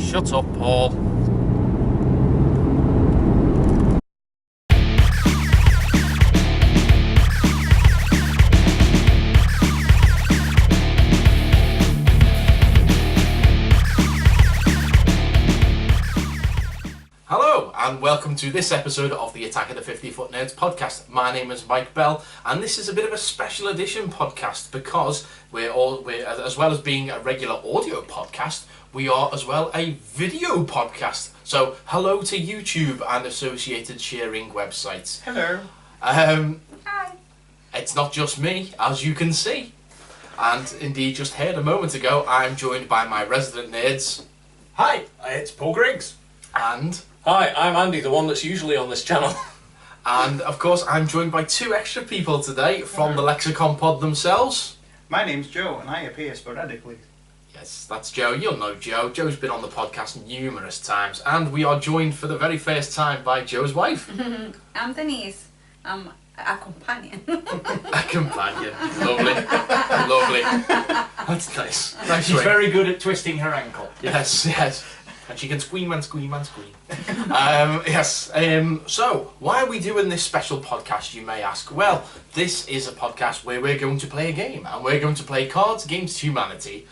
Shut up, Paul. Hello, and welcome to this episode of the Attack of the 50 Foot Nerds podcast. My name is Mike Bell, and this is a bit of a special edition podcast because we're as well as being a regular audio podcast, we are as well a video podcast. So, hello to YouTube and associated sharing websites. Hello. Hi. It's not just me, as you can see. And indeed, just heard a moment ago, I'm joined by my resident nerds. Hi, it's Paul Griggs. And... Hi, I'm Andy, the one that's usually on this channel. And, of course, I'm joined by two extra people today from the Lexicon Pod themselves. My name's Joe, and I appear sporadically. Yes, that's Joe. You'll know Joe. Joe's been on the podcast numerous times. And we are joined for the very first time by Joe's wife. I'm Denisse. I'm a companion. A companion. Lovely. Lovely. That's nice. Nice She's way. very good at twisting her ankle. Yes, yes. And she can scream and scream and scream. Yes. So, why are we doing this special podcast, you may ask? Well, this is a podcast where we're going to play a game. And we're going to play Cards Against Humanity.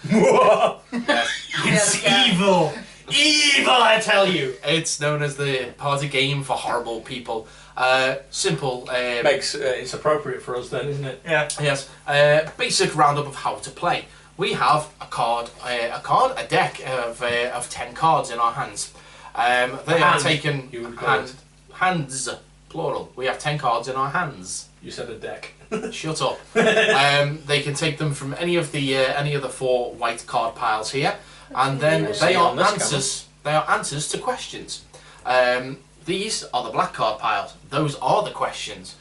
It's evil! Evil, I tell you! It's known as the party game for horrible people. Simple. It's appropriate for us then, isn't it? Yeah. Yes. Basic roundup of how to play. We have a deck of 10 cards in our hands. They are taken you would call it. hands, plural. We have 10 cards in our hands. You said a deck. Shut up. They can take them from any of the four white card piles here, and then We'll they see are on this answers. They are answers to questions. These are the black card piles. Those are the questions.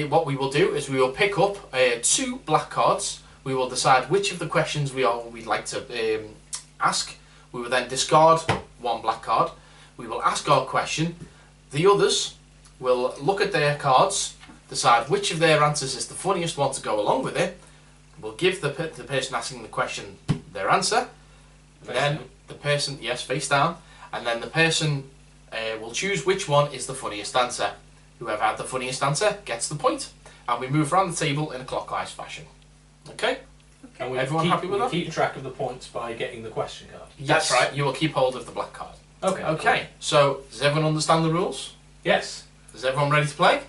What we will do is we will pick up 2 black cards. We will decide which of the questions we'd like to ask. We will then discard 1 black card. We will ask our question. The others will look at their cards, decide which of their answers is the funniest one to go along with it. We'll give the person asking the question their answer. The person, yes, face down. And then the person will choose which one is the funniest answer. Whoever had the funniest answer gets the point. And we move around the table in a clockwise fashion. Okay? And Everyone happy with that? We keep track of the points by getting the question card. Yes, That's right. You will keep hold of the black card. Okay. Okay, so does everyone understand the rules? Yes. Is everyone ready to play?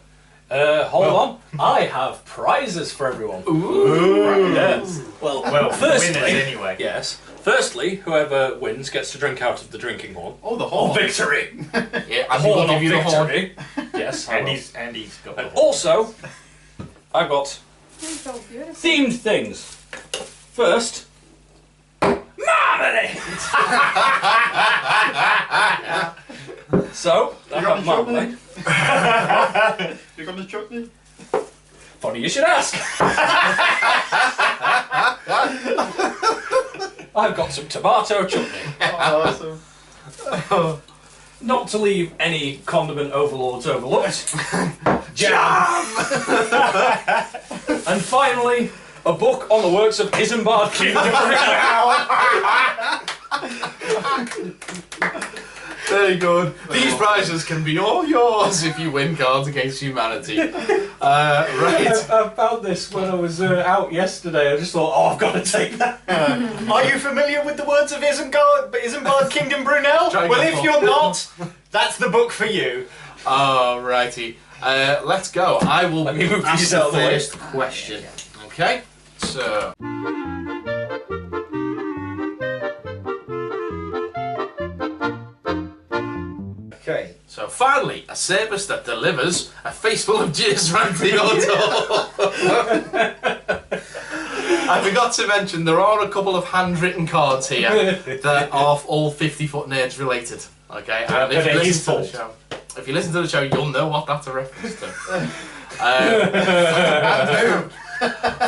Hold on. I have prizes for everyone. Ooh! Yes. Well, Well, firstly, winners anyway. yes. Firstly, whoever wins gets to drink out of the drinking horn. Oh, the Oh, whole victory! Yeah, and we will give you the horn. victory. Yes. I will. Andy's got And the horn. also, I've got You're so beautiful. themed things. First, marmalade. So I have marmalade. You got the chutney? Funny you should ask. I've got some tomato chutney. Oh, awesome. Not to leave any condiment overlords overlooked. Jam! And finally, a book on the works of Isambard King. Very good. These prizes can be all yours if you win Cards Against Humanity. Right. I found this when I was out yesterday. I just thought, oh, I've got to take that. Are you familiar with the words of Isambard Kingdom Brunel? Try Well, again, if Paul. you're not, that's the book for you. Alrighty. Let's go. I will Let me move ask these the out of the way. first question. Okay? So... Okay, so finally, a service that delivers a face full of jizz right to your door. I forgot to mention there are a couple of handwritten cards here that are all 50 Foot Nerds related. Okay, and if But you it listen is to the show, if you listen to the show, you'll know what that's a reference to.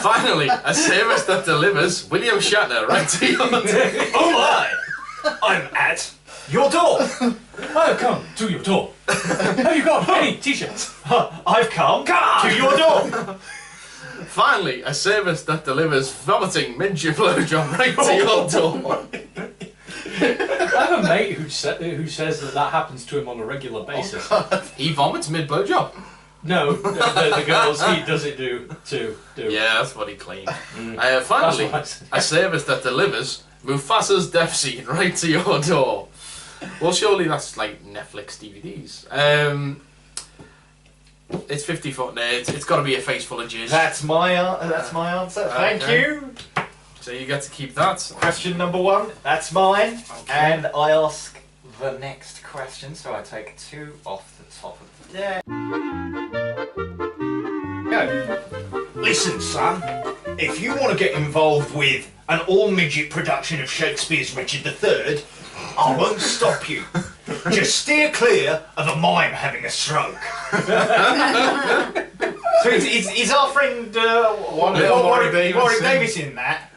Finally, a service that delivers William Shatner right to your door. Oh my! I'm at your door. I've come to your door. Have you got any t-shirts? I've come to your door. Finally, a service that delivers vomiting miniature blowjob right to your door. I have a mate who says that happens to him on a regular basis. He vomits mid-blowjob. No, the girls he does it do. Yeah, that's what he claimed. That's Finally, what I said. a service that delivers Mufasa's death scene right to your door. Well, surely that's like Netflix DVDs. It's 50 foot nerds. It's got to be a face full of jizz. That's my answer. Thank Okay. you. So you get to keep that. Question number 1. That's mine. Okay. And I ask the next question. So I take 2 off the top of the deck. Go. Listen, son. If you want to get involved with an all-midget production of Shakespeare's Richard III, I won't stop you. Just steer clear of a mime having a stroke. So is our friend Warwick Davis in that?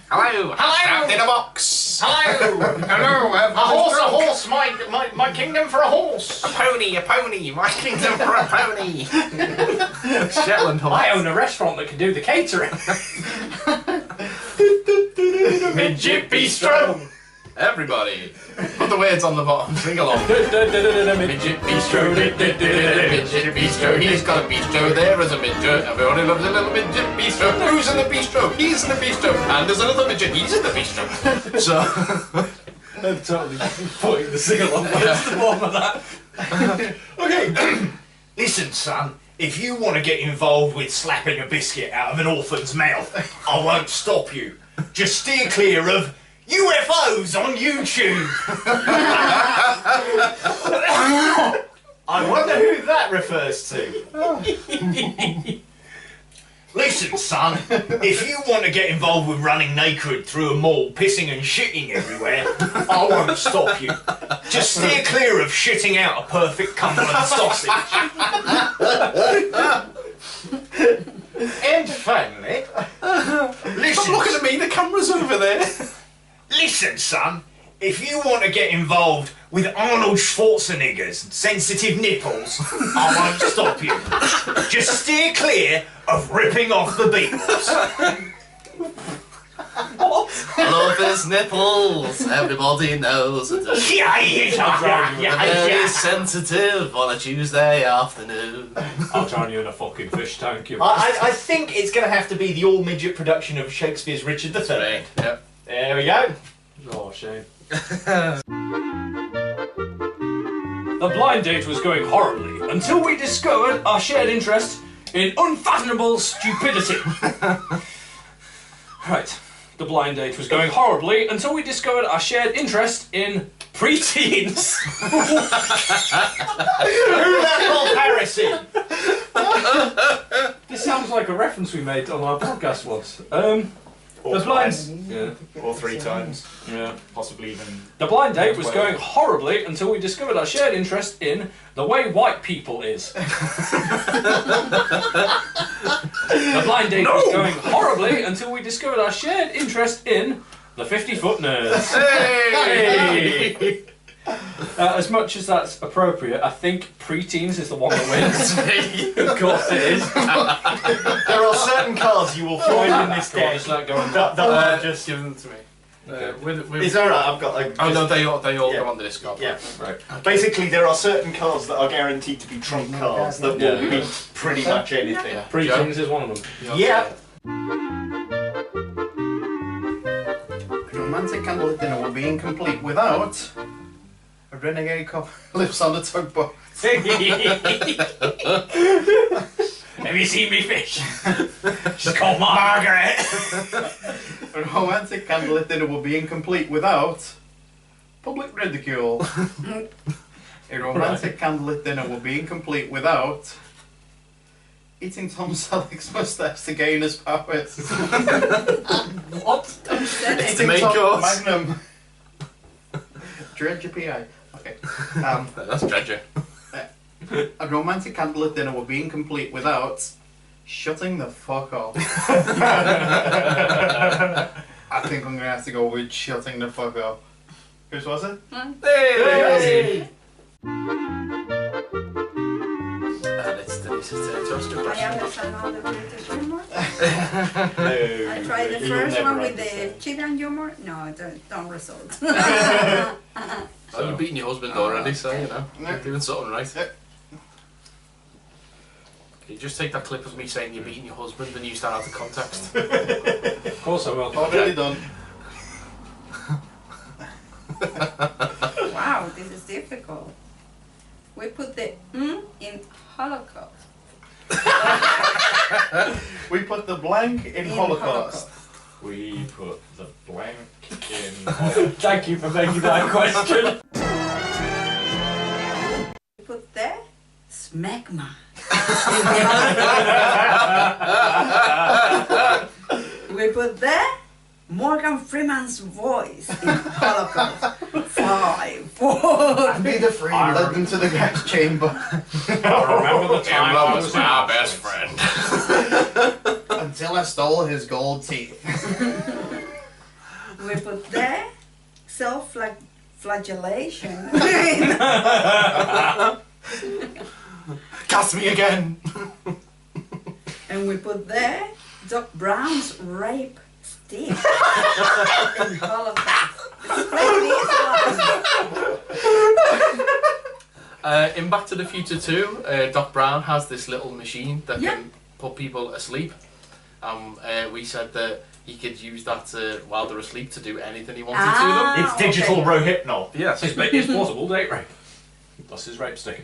Hello. Trapped in a box. Hello. Hello. A horse, my kingdom for a horse. A pony. My kingdom for a pony. Shetland horse. I own a restaurant that can do the catering. Midget bistro. Everybody, put the words on the bottom. Sing along. Midget bistro. Midget bistro. He's got a bistro. There is a midget. Everybody loves a little midget bistro. Who's in the bistro? He's in the bistro. And there's another midget. He's in the bistro. So I'm totally putting the Seagull on the bottom of that. Okay. Listen, son. If you want to get involved with slapping a biscuit out of an orphan's mouth, I won't stop you. Just steer clear of UFOs on YouTube. I wonder who that refers to. Listen, son, if you want to get involved with running naked through a mall, pissing and shitting everywhere, I won't stop you. Just steer clear of shitting out a perfect Cumberland sausage. And finally, stop looking at me. The camera's over there. listen, son, if you want to get involved with Arnold Schwarzenegger's sensitive nipples, I won't stop you. Just steer clear of ripping off the Beatles. Love his nipples. Everybody knows it. Very sensitive on a Tuesday afternoon. I'll drown you in a fucking fish tank. You I think it's going to have to be the all-midget production of Shakespeare's Richard III. Right. Yep. There we go. Oh, shame. The blind date was going horribly until we discovered our shared interest in unfathomable stupidity. Right. The blind date was going horribly until we discovered our shared interest in preteens. Who let Paul Harris in? This sounds like a reference we made on our podcast once. Or The blind... twice. Yeah. Or 3 times. Yeah. Possibly even. The blind date was going horribly until we discovered our shared interest in the way white people is. The blind date was going horribly until we discovered our shared interest in the 50-foot nerds. Hey! As much as that's appropriate, I think preteens is the one that wins. Of course it is. There are certain cards you will find in this Go on, deck just let go on. that are just... Give them to me. It's alright, I've got like... Oh no, they all Yeah. go on the discard. Yeah. Right. Basically, there are certain cards that are guaranteed to be trump cards that will Yeah. be pretty much anything. Yeah. Preteens is one of them. Yeah. A romantic candlelit dinner would be incomplete without a renegade cop lives on a tugboat. Have you seen me fish? She's called Margaret. A romantic candlelit dinner would be incomplete without public ridicule. A romantic candlelit dinner would be incomplete without eating Tom Selleck's mustache to gain his powers. What? It's the Eating main Tom course. Magnum. Dredger PI. Okay. That's Dredger. A romantic candlelit dinner would be incomplete without shutting the fuck off. I think I'm gonna have to go with shutting the fuck off. Whose was it? Hey! And it's Denise's turn to ask a I question. understand all the British humor. No, I tried the you'll first never one with the understand. chicken humor. No, don't result. Oh, you're beating your husband already, so you know you're doing something right. Can you just take that clip of me saying you're beating your husband and use that out of context? Of course I will. Already done. Wow, this is difficult. We put the in Holocaust. We put the blank in Holocaust. We put the blank in. Thank you for making that question. We put the smegma. We put the Morgan Freeman's voice in Holocaust. 5, 4. And be the free led them to the gas chamber I remember the time I was my best friend. until I stole his gold teeth. We put the self-flagellation. Cast me again. And we put the Doc Brown's rape stick in Holocaust. Explain this one. In Back to the Future 2, Doc Brown has this little machine that Yeah. can put people asleep. We said that he could use that while they're asleep to do anything he wanted to them. It's digital rohypnol. Yes. It's possible date rape. Plus his rape stick.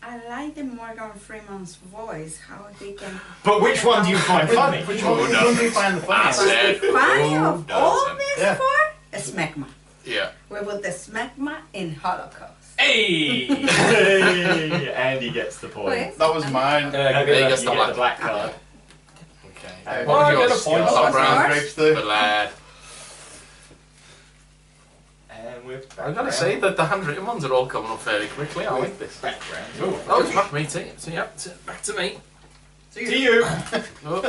I like the Morgan Freeman's voice, how he can... But which one do you find funny? Which one do you find the I funniest? said, Funny who of all doesn't? this Yeah. for? A smegma. Yeah. We put the smegma in Holocaust. Hey! And he gets the point. Please. That was mine. No, There you gets get the the black card. Okay. Well, What I was get a yours? point. Doc What's Brown. yours? Grapes too. The lad. And with I've got to say that the handwritten ones are all coming up fairly quickly. I like this. background. Oh, it's back to me too. So yeah, back to me. To you. Oh.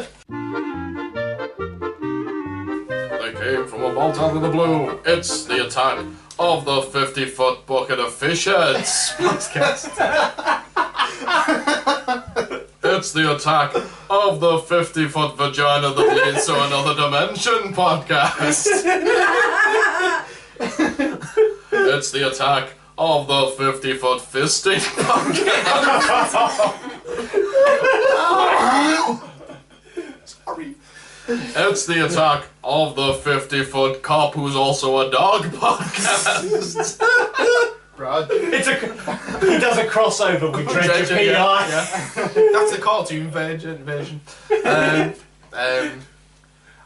They came from about out of the blue. It's the attack of the 50-foot bucket of fish heads. Podcast. It's the attack of the 50-foot vagina that leads to another dimension. Podcast. It's the attack of the 50-foot fisting podcast. Sorry. It's the attack of the 50-foot cop who's also a dog podcast. Rod. He does a crossover with Dredger PI. Yeah. That's a cartoon version.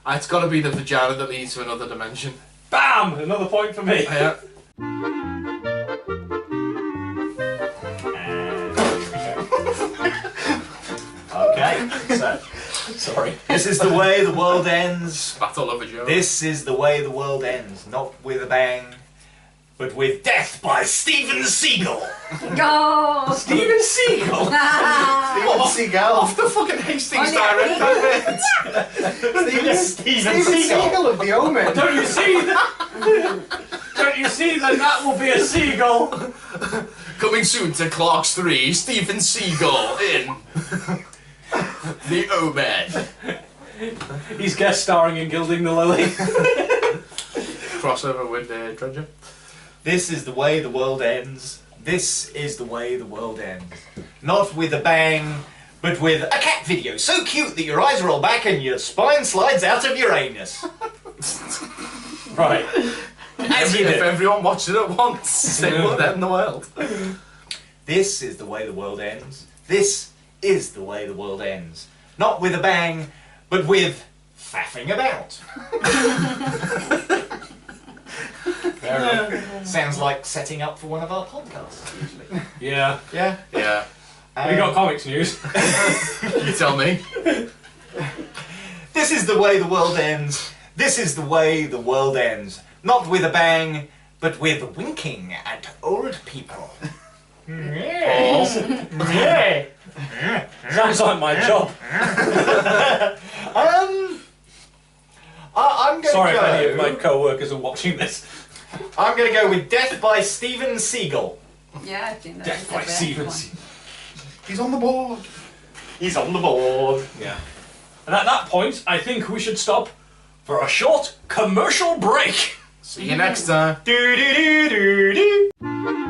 It's got to be the vagina that leads to another dimension. Bam! Another point for me. Yeah. Okay, so Sorry. this is the way the world ends. Battle of a Joe. This is the way the world ends. Not with a bang, but with death by Steven Seagull. Go! Steven Seagull? Steven Seagull. Off the fucking Hastings Oh, Direct yeah. advert. Steven Seagull. of the Omen. Don't you see that? Don't you see that that will be a seagull? Coming soon to Clark's 3, Stephen Seagull in The Omen. He's guest starring in Gilding the Lily. Crossover with Dredger. This is the way the world ends. This is the way the world ends. Not with a bang, but with a cat video so cute that your eyes roll back and your spine slides out of your anus. Right. As you If do. everyone watched it at once, it would end the world. This is the way the world ends. This is the way the world ends. Not with a bang, but with faffing about. Sounds like setting up for one of our podcasts, usually. Yeah. Yeah. Yeah. We got comics news. You tell me. This is the way the world ends. This is the way the world ends. Not with a bang, but with winking at old people. Yeah. Sounds like my job. I'm going Sorry to if go. any of my co-workers are watching this. I'm going to go with Death by Steven Seagull. Yeah, I think that's Death the by best Steven one. Seagull. He's on the board. He's on the board. Yeah. And at that point, I think we should stop for a short commercial break. See you next time. Do do do do do.